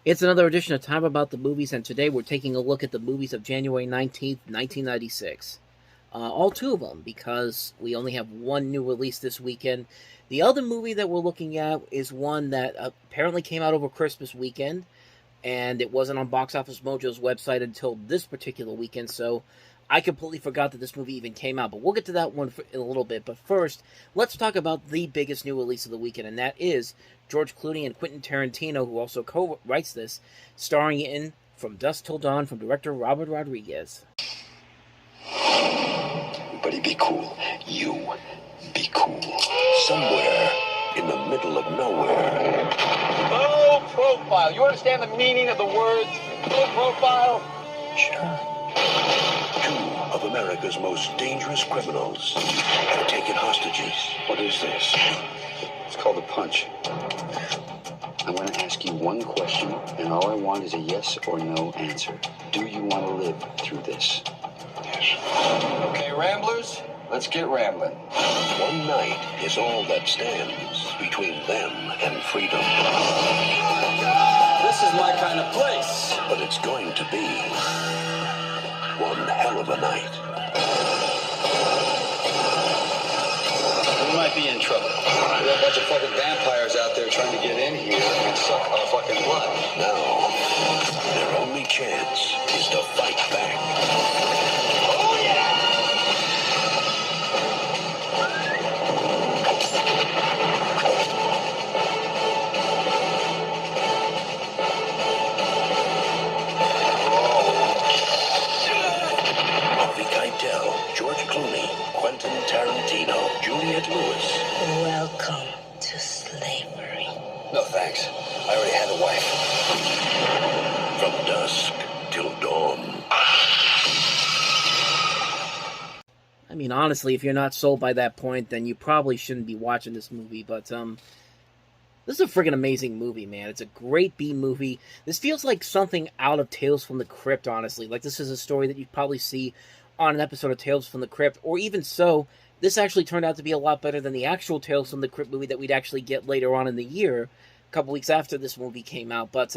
It's another edition of Time About the Movies, and today we're taking a look at the movies of January 19th, 1996. All two of them, because we only have one new release this weekend. The other movie that we're looking at is one that apparently came out over Christmas weekend, and it wasn't on Box Office Mojo's website until this particular weekend, so I completely forgot that this movie even came out, but we'll get to that one in a little bit. But first, let's talk about the biggest new release of the weekend, and that is George Clooney and Quentin Tarantino, who also co-writes this, starring in From Dusk Till Dawn from director Robert Rodriguez. Everybody be cool. You be cool. Somewhere in the middle of nowhere. Low profile. You understand the meaning of the words low profile? Sure. Two of America's most dangerous criminals have taken hostages. What is this? It's called a punch. I'm going to ask you one question, and all I want is a yes or no answer. Do you want to live through this? Yes. Okay, Ramblers, let's get rambling. One night is all that stands between them and freedom. This is my kind of place. But it's going to be one hell of a night. We might be in trouble. There are a bunch of fucking vampires out there trying to get in here and suck our fucking blood. Now, their only chance is to fight back. Oh, yeah! Harvey Keitel, George Clooney, Quentin Tarantino, Juliette Lewis. Welcome to slavery. No, thanks. I already had a wife. From dusk till dawn. I mean, honestly, if you're not sold by that point, then you probably shouldn't be watching this movie, but, this is a friggin' amazing movie, man. It's a great B movie. This feels like something out of Tales from the Crypt, honestly. Like, this is a story that you'd probably see on an episode of Tales from the Crypt, or even so, this actually turned out to be a lot better than the actual Tales from the Crypt movie that we'd actually get later on in the year, a couple weeks after this movie came out. But,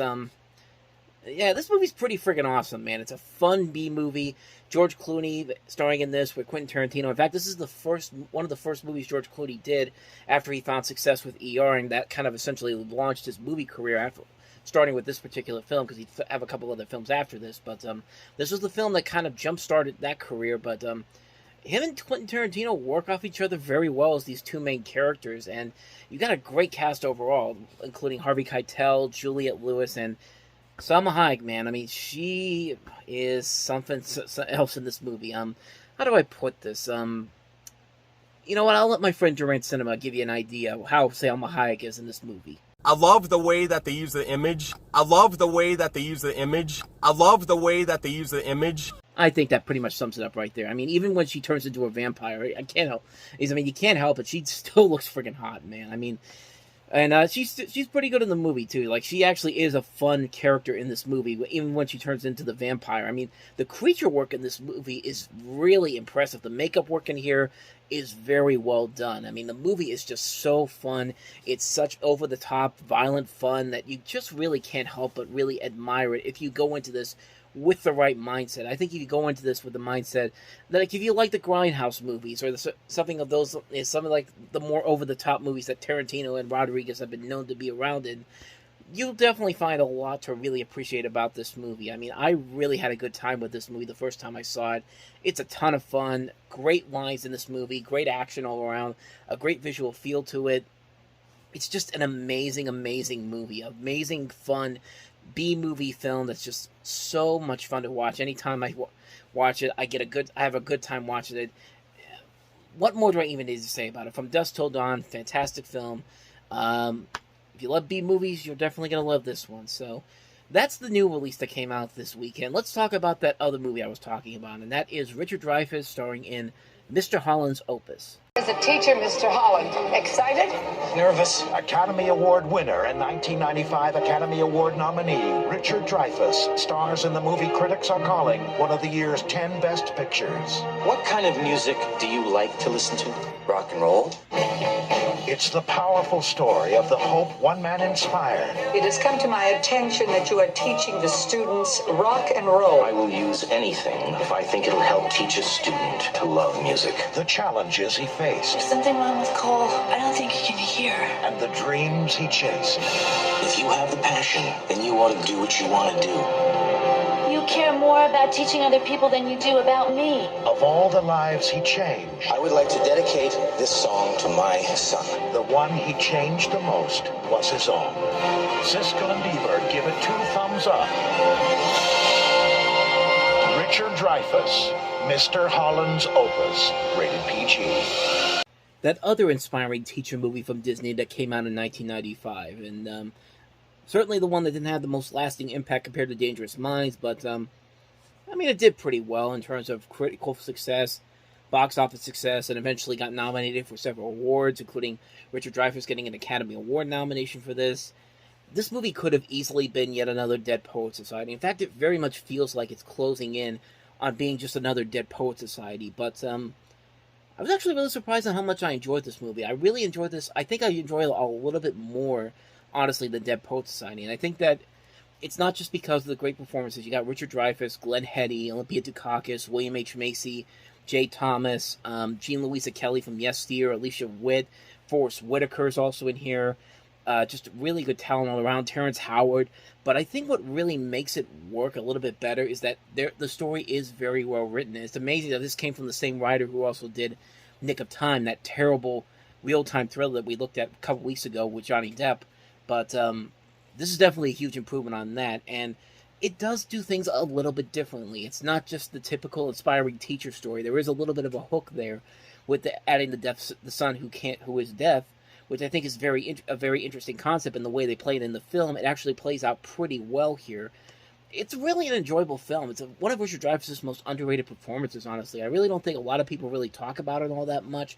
yeah, this movie's pretty friggin' awesome, man. It's a fun B movie. George Clooney starring in this with Quentin Tarantino. In fact, this is one of the first movies George Clooney did after he found success with ER, and that kind of essentially launched his movie career after starting with this particular film, because he'd have a couple other films after this. But this was the film that kind of jump-started that career. But him and Quentin Tarantino work off each other very well as these two main characters, and you got a great cast overall, including Harvey Keitel, Juliette Lewis, and Salma Hayek, man. I mean, she is something else in this movie. How do I put this? You know what? I'll let my friend Durant Cinema give you an idea of how Salma Hayek is in this movie. I love the way that they use the image. I love the way that they use the image. I love the way that they use the image. I think that pretty much sums it up right there. I mean, even when she turns into a vampire, I can't help. I mean, you can't help it. She still looks friggin' hot, man. I mean, and she's pretty good in the movie too. Like, she actually is a fun character in this movie, even when she turns into the vampire. I mean, the creature work in this movie is really impressive. The makeup work in here is very well done. I mean, the movie is just so fun. It's such over-the-top, violent fun that you just really can't help but really admire it if you go into this with the right mindset. I think you could go into this with the mindset that, like, if you like the Grindhouse movies or something of those, something like the more over-the-top movies that Tarantino and Rodriguez have been known to be around in, you'll definitely find a lot to really appreciate about this movie. I mean, I really had a good time with this movie the first time I saw it. It's a ton of fun, great lines in this movie, great action all around, a great visual feel to it. It's just an amazing, amazing movie, amazing fun B-movie film that's just so much fun to watch. Anytime I watch it, I have a good time watching it. What more do I even need to say about it? From Dusk Till Dawn, fantastic film. If you love B-movies, you're definitely going to love this one. So that's the new release that came out this weekend. Let's talk about that other movie I was talking about, and that is Richard Dreyfuss starring in Mr. Holland's Opus. As a teacher, Mr. Holland, excited? Nervous. Academy Award winner and 1995 Academy Award nominee Richard Dreyfuss stars in the movie critics are calling one of the year's 10 best pictures. What kind of music do you like to listen to? Rock and roll. It's the powerful story of the hope one man inspired. It has come to my attention that you are teaching the students rock and roll. I will use anything if I think it'll help teach a student to love music. The challenges he faced. There's something wrong with Cole. I don't think he can hear. And the dreams he chased. If you have the passion, then you ought to do what you want to do. You care more about teaching other people than you do about me. Of all the lives he changed, I would like to dedicate this song to my son. the one he changed the most was his own. Siskel and Ebert give it 2 thumbs up. Richard Dreyfuss, Mr. Holland's Opus, rated PG. That other inspiring teacher movie from Disney that came out in 1995, and certainly the one that didn't have the most lasting impact compared to Dangerous Minds, but I mean, it did pretty well in terms of critical success, box office success, and eventually got nominated for several awards, including Richard Dreyfuss getting an Academy Award nomination for this. This movie could have easily been yet another Dead Poet Society. In fact, it very much feels like it's closing in on being just another Dead Poet Society, but I was actually really surprised on how much I enjoyed this movie. I really enjoyed this. I think I enjoy it a little bit more, honestly, than Dead Poet Society. And I think that it's not just because of the great performances. You got Richard Dreyfuss, Glenn Heady, Olympia Dukakis, William H. Macy, Jay Thomas, Jean Louisa Kelly from Yes Dear, Alicia Witt, Forrest Whitaker is also in here. Just really good talent all around. Terrence Howard. But I think what really makes it work a little bit better is that the story is very well written. And it's amazing that this came from the same writer who also did Nick of Time, that terrible real-time thriller that we looked at a couple weeks ago with Johnny Depp. But this is definitely a huge improvement on that. And it does do things a little bit differently. It's not just the typical inspiring teacher story. There is a little bit of a hook there with adding the son who is deaf, which I think is a very interesting concept, and the way they play it in the film, it actually plays out pretty well here. It's really an enjoyable film. It's one of Richard Dreyfuss's most underrated performances, honestly. I really don't think a lot of people really talk about it all that much,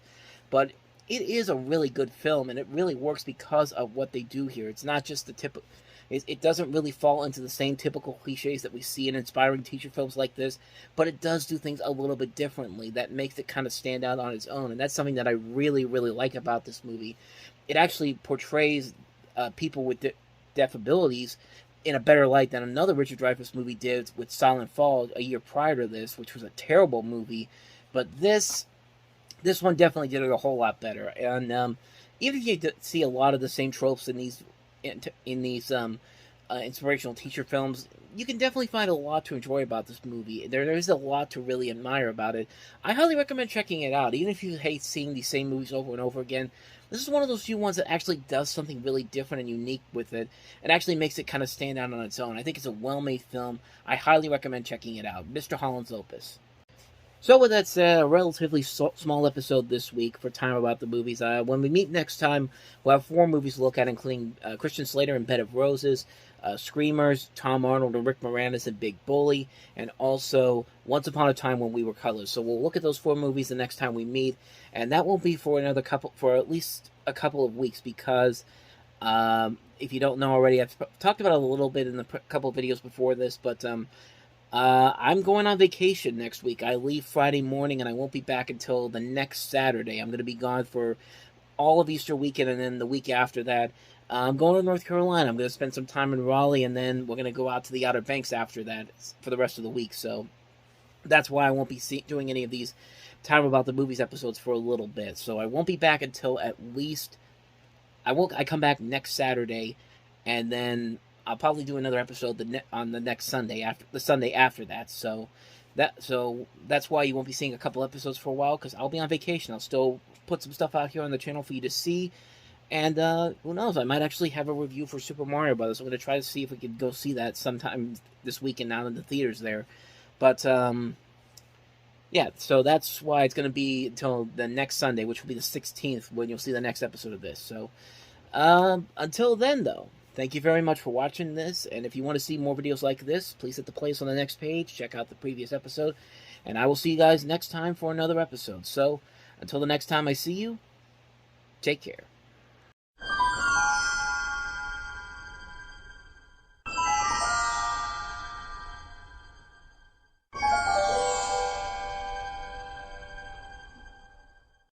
but it is a really good film, and it really works because of what they do here. It's not just the typical... It doesn't really fall into the same typical cliches that we see in inspiring teacher films like this, but it does do things a little bit differently that makes it kind of stand out on its own, and that's something that I really, really like about this movie. It actually portrays people with deaf abilities in a better light than another Richard Dreyfuss movie did with Silent Fall a year prior to this, which was a terrible movie, but this one definitely did it a whole lot better. And even if you see a lot of the same tropes in these inspirational teacher films, you can definitely find a lot to enjoy about this movie. There is a lot to really admire about it. I highly recommend checking it out, even if you hate seeing these same movies over and over again. This is one of those few ones that actually does something really different and unique with it, and actually makes it kind of stand out on its own. I think it's a well-made film. I highly recommend checking it out. Mr. Holland's Opus. So with that said, a relatively small episode this week for Time About the Movies. When we meet next time, we'll have 4 movies to look at, including Christian Slater and Bed of Roses, Screamers, Tom Arnold and Rick Moranis and Big Bully, and also Once Upon a Time When We Were Colors. So we'll look at those 4 movies the next time we meet, and that won't be for at least a couple of weeks, because if you don't know already, I've talked about it a little bit in the couple of videos before this, but I'm going on vacation next week. I leave Friday morning, and I won't be back until the next Saturday. I'm going to be gone for all of Easter weekend, and then the week after that, I'm going to North Carolina. I'm going to spend some time in Raleigh, and then we're going to go out to the Outer Banks after that for the rest of the week. So that's why I won't be doing any of these Time About the Movies episodes for a little bit. So I won't be back until at least... I come back next Saturday, and then I'll probably do another episode on the next Sunday, the Sunday after that. So that's why you won't be seeing a couple episodes for a while, because I'll be on vacation. I'll still put some stuff out here on the channel for you to see, and who knows, I might actually have a review for Super Mario Brothers. I'm going to try to see if we can go see that sometime this weekend out in the theaters there. But yeah, so that's why it's going to be until the next Sunday, which will be the 16th, when you'll see the next episode of this. So until then, though, thank you very much for watching this, and if you want to see more videos like this, please hit the playlist on the next page, check out the previous episode, and I will see you guys next time for another episode. So, until the next time I see you, take care.